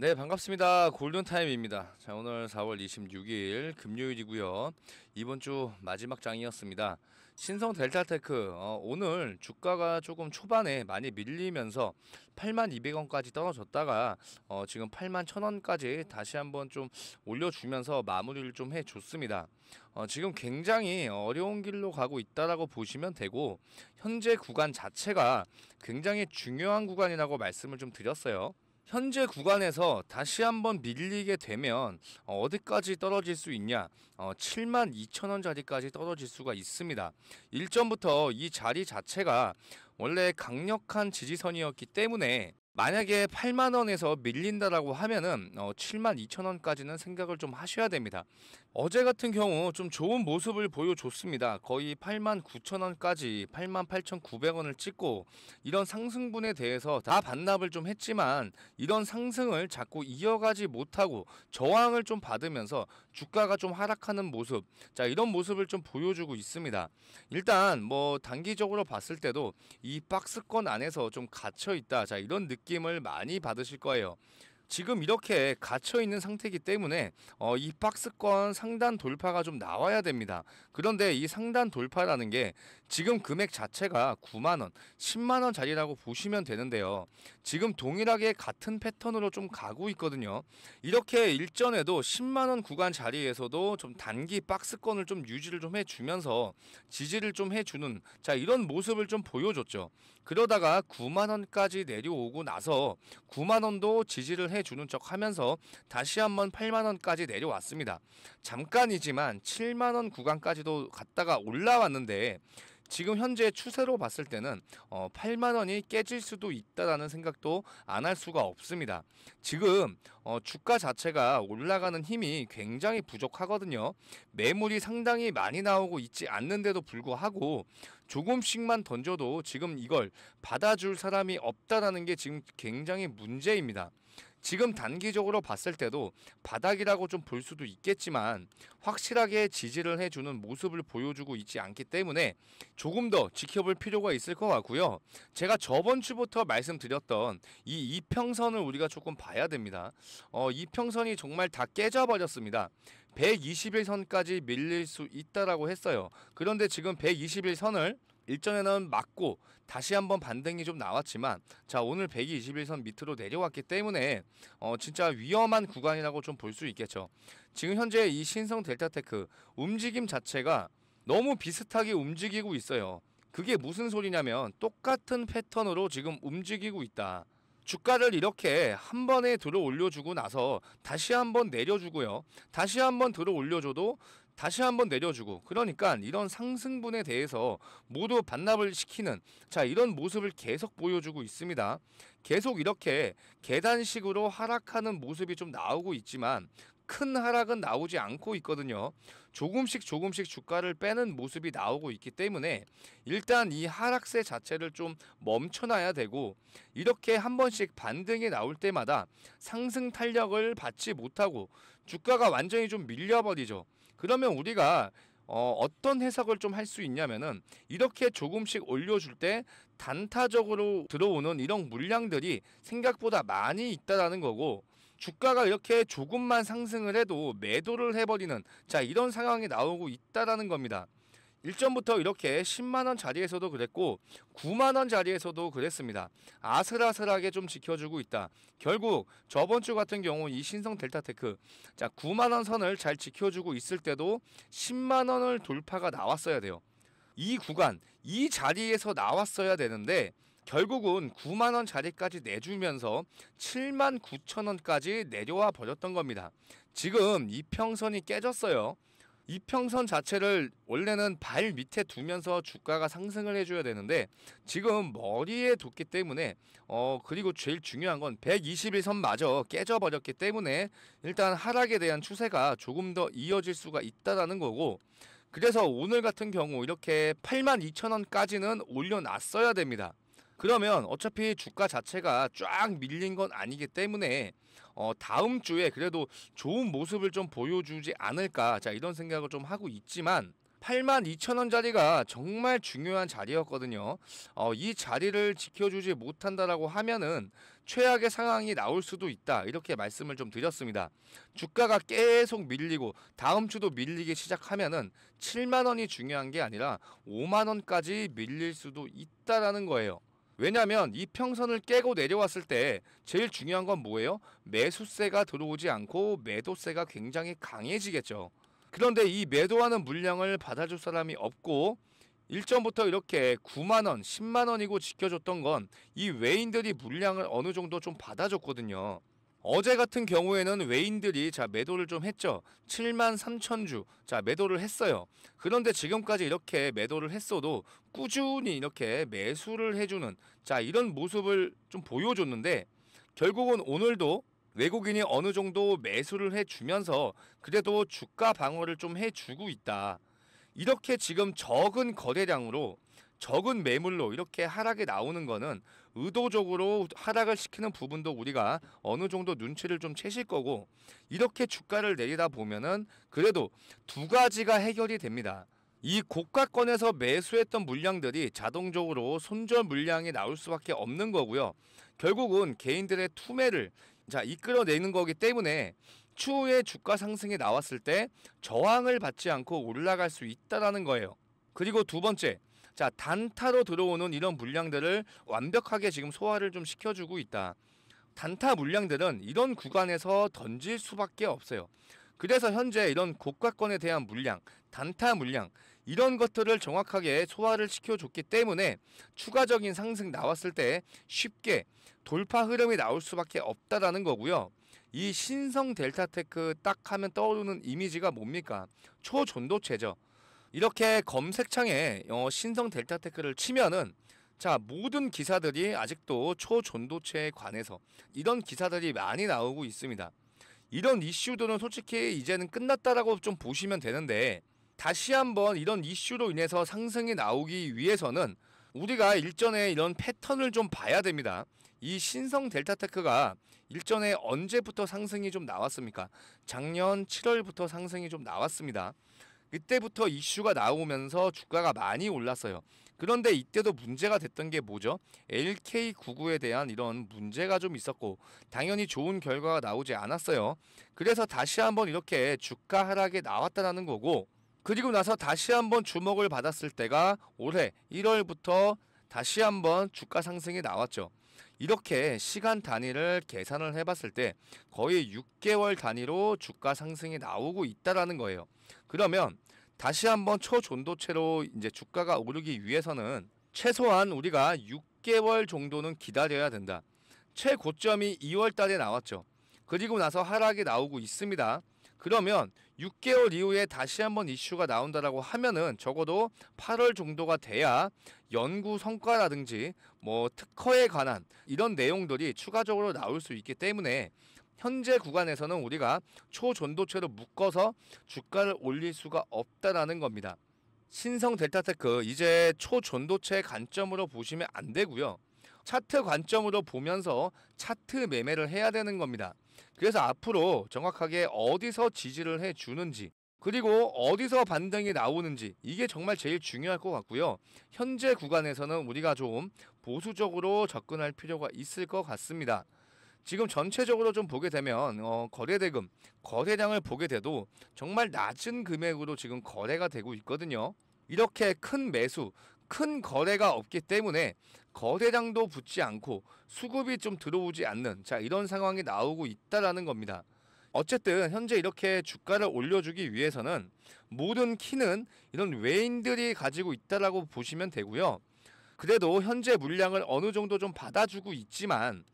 네, 반갑습니다. 골든타임입니다. 자, 오늘 4월 26일 금요일이고요. 이번 주 마지막 장이었습니다. 신성 델타테크, 오늘 주가가 조금 초반에 많이 밀리면서 82,000원까지 떨어졌다가 지금 81,000원까지 다시 한번 좀 올려주면서 마무리를 좀 해줬습니다. 지금 굉장히 어려운 길로 가고 있다라고 보시면 되고, 현재 구간 자체가 굉장히 중요한 구간이라고 말씀을 좀 드렸어요. 현재 구간에서 다시 한번 밀리게 되면 어디까지 떨어질 수 있냐? 72,000원짜리까지 떨어질 수가 있습니다. 일전부터 이 자리 자체가 원래 강력한 지지선이었기 때문에 만약에 8만원에서 밀린다라고 하면은 72,000원까지는 생각을 좀 하셔야 됩니다. 어제 같은 경우 좀 좋은 모습을 보여줬습니다. 거의 89,000원까지 88,900원을 찍고 이런 상승분에 대해서 다 반납을 좀 했지만 이런 상승을 자꾸 이어가지 못하고 저항을 좀 받으면서 주가가 좀 하락하는 모습, 자 이런 모습을 좀 보여주고 있습니다. 일단 뭐 단기적으로 봤을 때도 이 박스권 안에서 좀 갇혀 있다, 자 이런 느낌을 많이 받으실 거예요. 지금 이렇게 갇혀있는 상태이기 때문에 이 박스권 상단 돌파가 좀 나와야 됩니다. 그런데 이 상단 돌파라는 게 지금 금액 자체가 9만원, 10만원 자리라고 보시면 되는데요. 지금 동일하게 같은 패턴으로 좀 가고 있거든요. 이렇게 일전에도 10만원 구간 자리에서도 좀 단기 박스권을 좀 유지를 좀 해주면서 지지를 좀 해주는, 자 이런 모습을 좀 보여줬죠. 그러다가 9만원까지 내려오고 나서 9만원도 지지를 해주는 척 하면서 다시 한번 8만원까지 내려왔습니다. 잠깐이지만 7만원 구간까지도 갔다가 올라왔는데 지금 현재 추세로 봤을 때는 8만원이 깨질 수도 있다라는 생각도 안 할 수가 없습니다. 지금 주가 자체가 올라가는 힘이 굉장히 부족하거든요. 매물이 상당히 많이 나오고 있지 않는데도 불구하고 조금씩만 던져도 지금 이걸 받아줄 사람이 없다라는 게 지금 굉장히 문제입니다. 지금 단기적으로 봤을 때도 바닥이라고 좀 볼 수도 있겠지만 확실하게 지지를 해주는 모습을 보여주고 있지 않기 때문에 조금 더 지켜볼 필요가 있을 것 같고요. 제가 저번 주부터 말씀드렸던 이 이평선을 우리가 조금 봐야 됩니다. 이평선이 정말 다 깨져버렸습니다. 121선까지 밀릴 수 있다라고 했어요. 그런데 지금 121선을 일전에는 맞고 다시 한번 반등이 좀 나왔지만, 자 오늘 121선 밑으로 내려왔기 때문에 진짜 위험한 구간이라고 좀 볼 수 있겠죠. 지금 현재 이 신성 델타테크 움직임 자체가 너무 비슷하게 움직이고 있어요. 그게 무슨 소리냐면 똑같은 패턴으로 지금 움직이고 있다. 주가를 이렇게 한 번에 들어 올려주고 나서 다시 한번 내려주고요. 다시 한번 들어 올려줘도 다시 한번 내려주고, 그러니까 이런 상승분에 대해서 모두 반납을 시키는, 자 이런 모습을 계속 보여주고 있습니다. 계속 이렇게 계단식으로 하락하는 모습이 좀 나오고 있지만 큰 하락은 나오지 않고 있거든요. 조금씩 주가를 빼는 모습이 나오고 있기 때문에 일단 이 하락세 자체를 좀 멈춰놔야 되고, 이렇게 한 번씩 반등이 나올 때마다 상승 탄력을 받지 못하고 주가가 완전히 좀 밀려버리죠. 그러면 우리가 어떤 해석을 좀 할 수 있냐면은 이렇게 조금씩 올려줄 때 단타적으로 들어오는 이런 물량들이 생각보다 많이 있다라는 거고, 주가가 이렇게 조금만 상승을 해도 매도를 해버리는, 자 이런 상황이 나오고 있다라는 겁니다. 일전부터 이렇게 10만원 자리에서도 그랬고 9만원 자리에서도 그랬습니다. 아슬아슬하게 좀 지켜주고 있다. 결국 저번주 같은 경우 이 신성 델타테크, 자 9만원 선을 잘 지켜주고 있을 때도 10만원을 돌파가 나왔어야 돼요. 이 구간, 이 자리에서 나왔어야 되는데 결국은 9만원 자리까지 내주면서 79,000원까지 내려와 버렸던 겁니다. 지금 이평선이 깨졌어요. 이평선 자체를 원래는 발 밑에 두면서 주가가 상승을 해줘야 되는데 지금 머리에 뒀기 때문에 그리고 제일 중요한 건 121선마저 깨져버렸기 때문에 일단 하락에 대한 추세가 조금 더 이어질 수가 있다라는 거고, 그래서 오늘 같은 경우 이렇게 82,000원까지는 올려놨어야 됩니다. 그러면 어차피 주가 자체가 쫙 밀린 건 아니기 때문에 다음 주에 그래도 좋은 모습을 좀 보여주지 않을까, 자 이런 생각을 좀 하고 있지만 82,000원짜리가 정말 중요한 자리였거든요. 이 자리를 지켜주지 못한다라고 하면은 최악의 상황이 나올 수도 있다. 이렇게 말씀을 좀 드렸습니다. 주가가 계속 밀리고 다음 주도 밀리기 시작하면은 7만 원이 중요한 게 아니라 5만 원까지 밀릴 수도 있다라는 거예요. 왜냐면 이 평선을 깨고 내려왔을 때 제일 중요한 건 뭐예요? 매수세가 들어오지 않고 매도세가 굉장히 강해지겠죠. 그런데 이 매도하는 물량을 받아줄 사람이 없고 일전부터 이렇게 9만 원, 10만 원이고 지켜줬던 건 이 외인들이 물량을 어느 정도 좀 받아줬거든요. 어제 같은 경우에는 외인들이 매도를 좀 했죠. 7만 3천 주 매도를 했어요. 그런데 지금까지 이렇게 매도를 했어도 꾸준히 이렇게 매수를 해주는 이런 모습을 좀 보여줬는데 결국은 오늘도 외국인이 어느 정도 매수를 해주면서 그래도 주가 방어를 좀 해주고 있다. 이렇게 지금 적은 거래량으로 적은 매물로 이렇게 하락이 나오는 거는 의도적으로 하락을 시키는 부분도 우리가 어느 정도 눈치를 좀 채실 거고 이렇게 주가를 내리다 보면은 그래도 두 가지가 해결이 됩니다. 이 고가권에서 매수했던 물량들이 자동적으로 손절 물량이 나올 수밖에 없는 거고요. 결국은 개인들의 투매를 이끌어내는 거기 때문에 추후에 주가 상승이 나왔을 때 저항을 받지 않고 올라갈 수 있다라는 거예요. 그리고 두 번째, 단타로 들어오는 이런 물량들을 완벽하게 지금 소화를 좀 시켜주고 있다. 단타 물량들은 이런 구간에서 던질 수밖에 없어요. 그래서 현재 이런 고가권에 대한 물량, 단타 물량 이런 것들을 정확하게 소화를 시켜줬기 때문에 추가적인 상승 나왔을 때 쉽게 돌파 흐름이 나올 수밖에 없다라는 거고요. 이 신성 델타테크 딱 하면 떠오르는 이미지가 뭡니까? 초전도체죠. 이렇게 검색창에 신성 델타테크를 치면은 모든 기사들이 아직도 초전도체에 관해서 이런 기사들이 많이 나오고 있습니다. 이런 이슈들은 솔직히 이제는 끝났다라고 좀 보시면 되는데 다시 한번 이런 이슈로 인해서 상승이 나오기 위해서는 우리가 일전에 이런 패턴을 좀 봐야 됩니다. 이 신성 델타테크가 일전에 언제부터 상승이 좀 나왔습니까? 작년 7월부터 상승이 좀 나왔습니다. 이때부터 이슈가 나오면서 주가가 많이 올랐어요. 그런데 이때도 문제가 됐던 게 뭐죠? LK99에 대한 이런 문제가 좀 있었고 당연히 좋은 결과가 나오지 않았어요. 그래서 다시 한번 이렇게 주가 하락에 나왔다는 거고 그리고 나서 다시 한번 주목을 받았을 때가 올해 1월부터 다시 한번 주가 상승이 나왔죠. 이렇게 시간 단위를 계산을 해봤을 때 거의 6개월 단위로 주가 상승이 나오고 있다라는 거예요. 그러면 다시 한번 초전도체로 이제 주가가 오르기 위해서는 최소한 우리가 6개월 정도는 기다려야 된다. 최고점이 2월 달에 나왔죠. 그리고 나서 하락이 나오고 있습니다. 그러면 6개월 이후에 다시 한번 이슈가 나온다라고 하면은 적어도 8월 정도가 돼야 연구 성과라든지 특허에 관한 이런 내용들이 추가적으로 나올 수 있기 때문에 현재 구간에서는 우리가 초전도체로 묶어서 주가를 올릴 수가 없다라는 겁니다. 신성 델타테크 이제 초전도체 관점으로 보시면 안 되고요. 차트 관점으로 보면서 차트 매매를 해야 되는 겁니다. 그래서 앞으로 정확하게 어디서 지지를 해주는지 그리고 어디서 반등이 나오는지 이게 정말 제일 중요할 것 같고요. 현재 구간에서는 우리가 좀 보수적으로 접근할 필요가 있을 것 같습니다. 지금 전체적으로 좀 보게 되면 거래대금, 거래량을 보게 돼도 정말 낮은 금액으로 지금 거래가 되고 있거든요. 이렇게 큰 매수, 큰 거래가 없기 때문에 거래량도 붙지 않고 수급이 좀 들어오지 않는 이런 상황이 나오고 있다라는 겁니다. 어쨌든 현재 이렇게 주가를 올려주기 위해서는 모든 키는 이런 외인들이 가지고 있다라고 보시면 되고요. 그래도 현재 물량을 어느 정도 좀 받아주고 있지만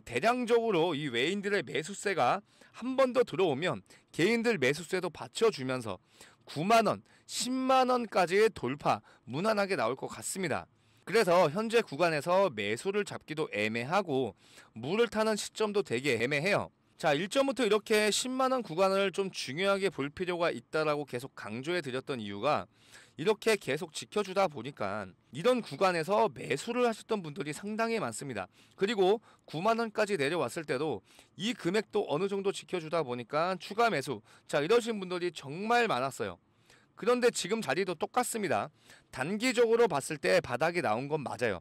대량적으로 이 외인들의 매수세가 한 번 더 들어오면 개인들 매수세도 받쳐주면서 9만원, 10만원까지의 돌파 무난하게 나올 것 같습니다. 그래서 현재 구간에서 매수를 잡기도 애매하고 물을 타는 시점도 되게 애매해요. 일전부터 이렇게 10만원 구간을 좀 중요하게 볼 필요가 있다라고 계속 강조해 드렸던 이유가 이렇게 계속 지켜주다 보니까 이런 구간에서 매수를 하셨던 분들이 상당히 많습니다. 그리고 9만원까지 내려왔을 때도 이 금액도 어느 정도 지켜주다 보니까 추가 매수 이러신 분들이 정말 많았어요. 그런데 지금 자리도 똑같습니다. 단기적으로 봤을 때 바닥이 나온 건 맞아요.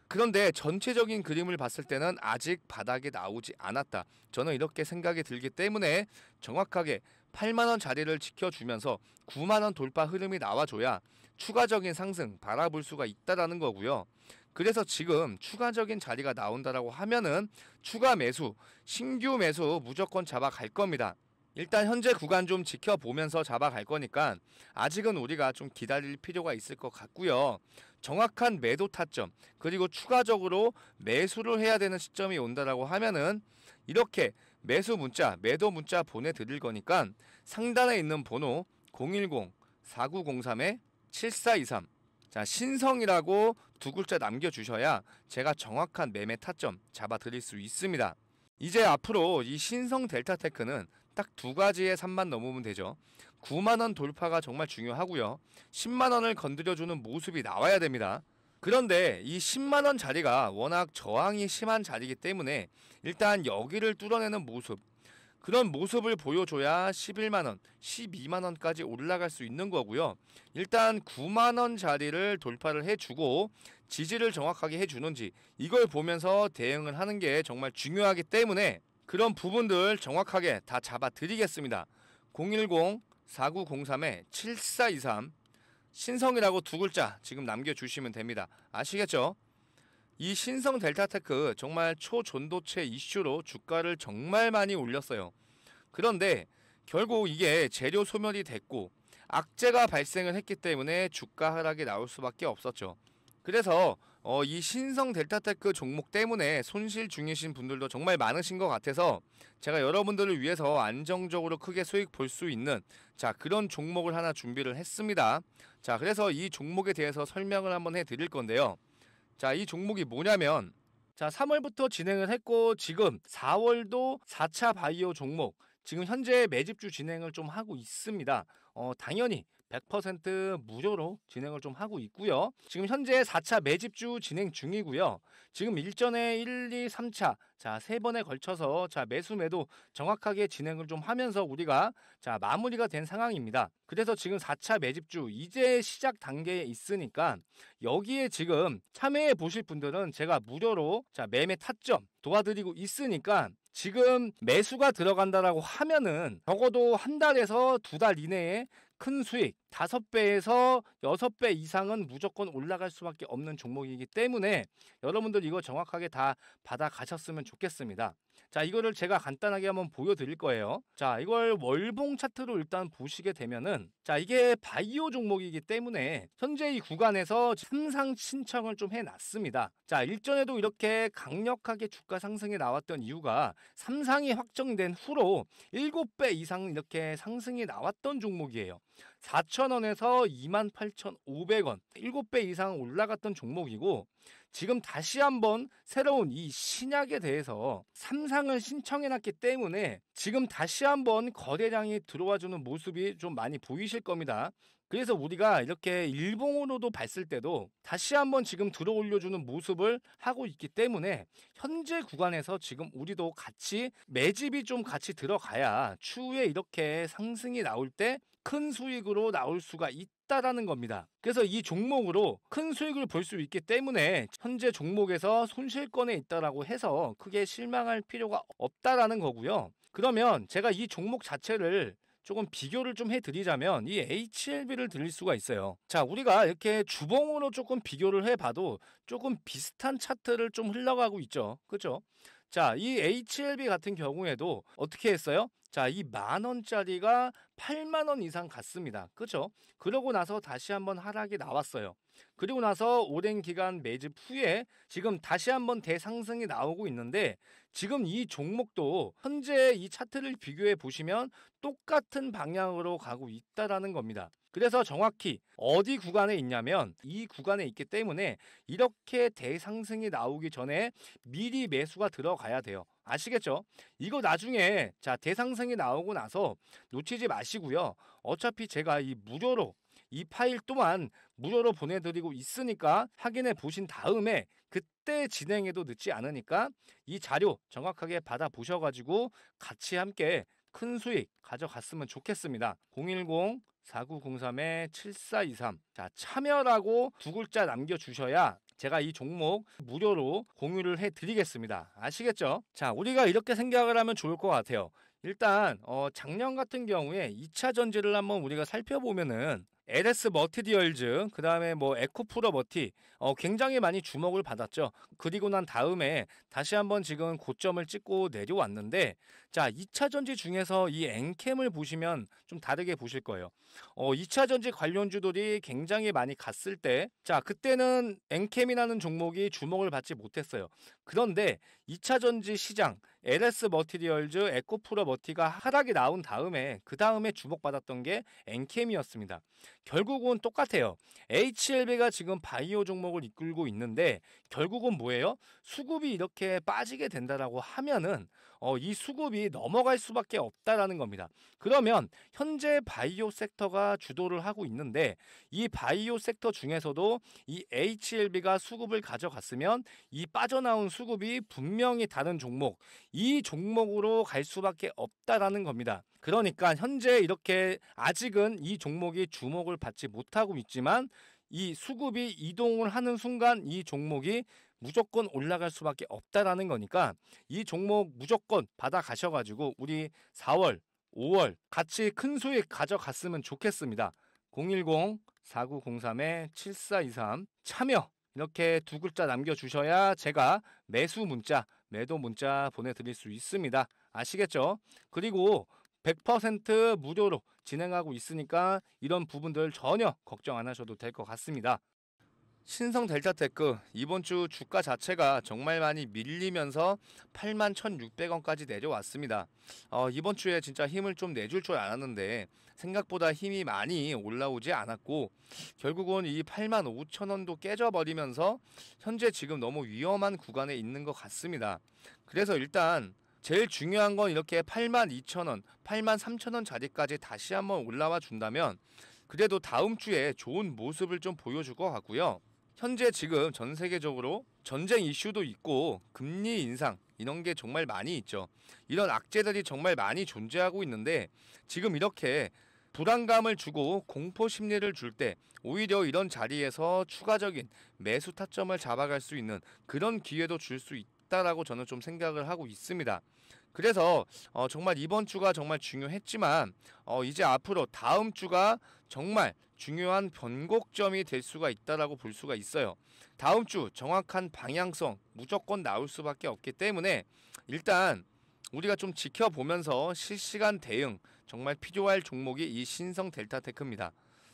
그런데 전체적인 그림을 봤을 때는 아직 바닥이 나오지 않았다. 저는 이렇게 생각이 들기 때문에 정확하게 8만원 자리를 지켜주면서 9만원 돌파 흐름이 나와줘야 추가적인 상승 바라볼 수가 있다라는 거고요. 그래서 지금 추가적인 자리가 나온다라고 하면은 추가 매수, 신규 매수 무조건 잡아갈 겁니다. 일단 현재 구간 좀 지켜보면서 잡아갈 거니까 아직은 우리가 좀 기다릴 필요가 있을 것 같고요. 정확한 매도 타점 그리고 추가적으로 매수를 해야 되는 시점이 온다라고 하면은 이렇게 매수 문자, 매도 문자 보내드릴 거니까 상단에 있는 번호 010-4903-7423 자, 신성이라고 두 글자 남겨주셔야 제가 정확한 매매 타점 잡아드릴 수 있습니다. 이제 앞으로 이 신성 델타테크는 딱 두 가지의 산만 넘으면 되죠. 9만원 돌파가 정말 중요하고요. 10만원을 건드려주는 모습이 나와야 됩니다. 그런데 이 10만원 자리가 워낙 저항이 심한 자리이기 때문에 일단 여기를 뚫어내는 모습, 그런 모습을 보여줘야 11만원, 12만원까지 올라갈 수 있는 거고요. 일단 9만원 자리를 돌파를 해주고 지지를 정확하게 해주는지 이걸 보면서 대응을 하는 게 정말 중요하기 때문에 그런 부분들 정확하게 다 잡아드리겠습니다. 010-4903-7423 신성이라고 두 글자 지금 남겨주시면 됩니다. 아시겠죠? 이 신성 델타테크 정말 초전도체 이슈로 주가를 정말 많이 올렸어요. 그런데 결국 이게 재료 소멸이 됐고 악재가 발생을 했기 때문에 주가 하락이 나올 수밖에 없었죠. 그래서 이 신성 델타테크 종목 때문에 손실 중이신 분들도 정말 많으신 것 같아서 제가 여러분들을 위해서 안정적으로 크게 수익 볼 수 있는 자 그런 종목을 하나 준비를 했습니다. 자 그래서 이 종목에 대해서 설명을 한번 해드릴 건데요. 자 이 종목이 뭐냐면 자 3월부터 진행을 했고 지금 4월도 4차 바이오 종목 지금 현재 매집주 진행을 좀 하고 있습니다. 당연히 100% 무료로 진행을 좀 하고 있고요. 지금 현재 4차 매집주 진행 중이고요. 지금 일전에 1, 2, 3차 자 3번에 걸쳐서 자 매수 매도 정확하게 진행을 좀 하면서 우리가 자 마무리가 된 상황입니다. 그래서 지금 4차 매집주 이제 시작 단계에 있으니까 여기에 지금 참여해 보실 분들은 제가 무료로 자 매매 타점 도와드리고 있으니까 지금 매수가 들어간다라고 하면은 적어도 한 달에서 두 달 이내에 큰 수익 5배에서 6배 이상은 무조건 올라갈 수밖에 없는 종목이기 때문에 여러분들 이거 정확하게 다 받아가셨으면 좋겠습니다. 자 이거를 제가 간단하게 한번 보여드릴 거예요. 자 이걸 월봉 차트로 일단 보시게 되면은 자 이게 바이오 종목이기 때문에 현재 이 구간에서 삼상 신청을 좀 해놨습니다. 자 일전에도 이렇게 강력하게 주가 상승이 나왔던 이유가 삼상이 확정된 후로 7배 이상 이렇게 상승이 나왔던 종목이에요. 4,000원에서 28,500원 7배 이상 올라갔던 종목이고 지금 다시 한번 새로운 이 신약에 대해서 삼상을 신청해놨기 때문에 지금 다시 한번 거래량이 들어와주는 모습이 좀 많이 보이실 겁니다. 그래서 우리가 이렇게 일봉으로도 봤을 때도 다시 한번 지금 들어올려주는 모습을 하고 있기 때문에 현재 구간에서 지금 우리도 같이 매집이 좀 같이 들어가야 추후에 이렇게 상승이 나올 때 큰 수익으로 나올 수가 있다라는 겁니다. 그래서 이 종목으로 큰 수익을 볼 수 있기 때문에 현재 종목에서 손실권에 있다라고 해서 크게 실망할 필요가 없다라는 거고요. 그러면 제가 이 종목 자체를 조금 비교를 좀 해드리자면 이 HLB를 드릴 수가 있어요. 자 우리가 이렇게 주봉으로 조금 비교를 해봐도 조금 비슷한 차트를 좀 흘러가고 있죠. 그죠? 자 이 HLB 같은 경우에도 어떻게 했어요? 자 이 만원짜리가 8만원 이상 갔습니다. 그죠? 그러고 나서 다시 한번 하락이 나왔어요. 그리고 나서 오랜 기간 매집 후에 지금 다시 한번 대상승이 나오고 있는데 지금 이 종목도 현재 이 차트를 비교해 보시면 똑같은 방향으로 가고 있다라는 겁니다. 그래서 정확히 어디 구간에 있냐면 이 구간에 있기 때문에 이렇게 대상승이 나오기 전에 미리 매수가 들어가야 돼요. 아시겠죠? 이거 나중에 자 대상승이 나오고 나서 놓치지 마시고요. 어차피 제가 이 무료로 이 파일 또한 무료로 보내드리고 있으니까 확인해 보신 다음에 그때 진행해도 늦지 않으니까 이 자료 정확하게 받아 보셔가지고 같이 함께 큰 수익 가져갔으면 좋겠습니다. 4903-7423. 자, 참여라고 두 글자 남겨주셔야 제가 이 종목 무료로 공유를 해드리겠습니다. 아시겠죠? 자, 우리가 이렇게 생각을 하면 좋을 것 같아요. 일단 작년 같은 경우에 2차 전지를 한번 우리가 살펴보면은 LS 머티리얼즈, 그 다음에 뭐 에코프로 머티, 굉장히 많이 주목을 받았죠. 그리고 난 다음에 다시 한번 지금 고점을 찍고 내려왔는데, 자, 2차 전지 중에서 이 엔캠을 보시면 좀 다르게 보실 거예요. 2차 전지 관련주들이 굉장히 많이 갔을 때, 자, 그때는 엔캠이라는 종목이 주목을 받지 못했어요. 그런데 2차 전지 시장, LS 머티리얼즈, 에코프로 머티가 하락이 나온 다음에 그 다음에 주목받았던 게 엔캠이었습니다. 결국은 똑같아요. HLB가 지금 바이오 종목을 이끌고 있는데 결국은 뭐예요? 수급이 이렇게 빠지게 된다라고 하면은 이 수급이 넘어갈 수밖에 없다라는 겁니다. 그러면 현재 바이오 섹터가 주도를 하고 있는데 이 바이오 섹터 중에서도 이 HLB가 수급을 가져갔으면 이 빠져나온 수급이 분명히 다른 종목, 이 종목으로 갈 수밖에 없다라는 겁니다. 그러니까 현재 이렇게 아직은 이 종목이 주목을 받지 못하고 있지만 이 수급이 이동을 하는 순간 이 종목이 무조건 올라갈 수밖에 없다라는 거니까 이 종목 무조건 받아 가셔가지고 우리 4월, 5월 같이 큰 수익 가져갔으면 좋겠습니다. 010-4903-7423 참여 이렇게 두 글자 남겨주셔야 제가 매수 문자, 매도 문자 보내드릴 수 있습니다. 아시겠죠? 그리고 100% 무료로 진행하고 있으니까 이런 부분들 전혀 걱정 안 하셔도 될 것 같습니다. 신성 델타테크 이번 주 주가 자체가 정말 많이 밀리면서 81,600원까지 내려왔습니다. 이번 주에 진짜 힘을 좀 내줄 줄 알았는데 생각보다 힘이 많이 올라오지 않았고 결국은 이 85,000원도 깨져버리면서 현재 지금 너무 위험한 구간에 있는 것 같습니다. 그래서 일단 제일 중요한 건 이렇게 82,000원, 83,000원 자리까지 다시 한번 올라와 준다면 그래도 다음 주에 좋은 모습을 좀 보여줄 것 같고요. 현재 지금 전 세계적으로 전쟁 이슈도 있고 금리 인상 이런 게 정말 많이 있죠. 이런 악재들이 정말 많이 존재하고 있는데 지금 이렇게 불안감을 주고 공포 심리를 줄 때 오히려 이런 자리에서 추가적인 매수 타점을 잡아갈 수 있는 그런 기회도 줄 수 있다라고 저는 좀 생각을 하고 있습니다. 그래서 정말 이번 주가 정말 중요했지만 이제 앞으로 다음 주가 정말 중요한 변곡점이 될 수가 있다라고 볼 수가 있어요. 다음 주 정확한 방향성 무조건 나올 수밖에 없기 때문에 일단 우리가 좀 지켜보면서 실시간 대응 정말 필요할 종목이 이 신성 델타테크입니다.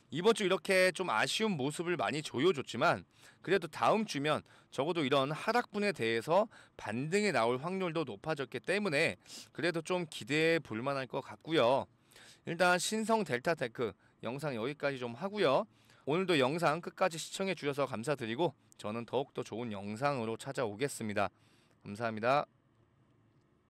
이번 주 이렇게 좀 아쉬운 모습을 많이 보여줬지만 그래도 다음 주면 적어도 이런 하락분에 대해서 반등이 나올 확률도 높아졌기 때문에 그래도 좀 기대해 볼 만할 것 같고요. 일단 신성 델타테크 영상 여기까지 좀 하고요. 오늘도 영상 끝까지 시청해 주셔서 감사드리고 저는 더욱더 좋은 영상으로 찾아오겠습니다. 감사합니다.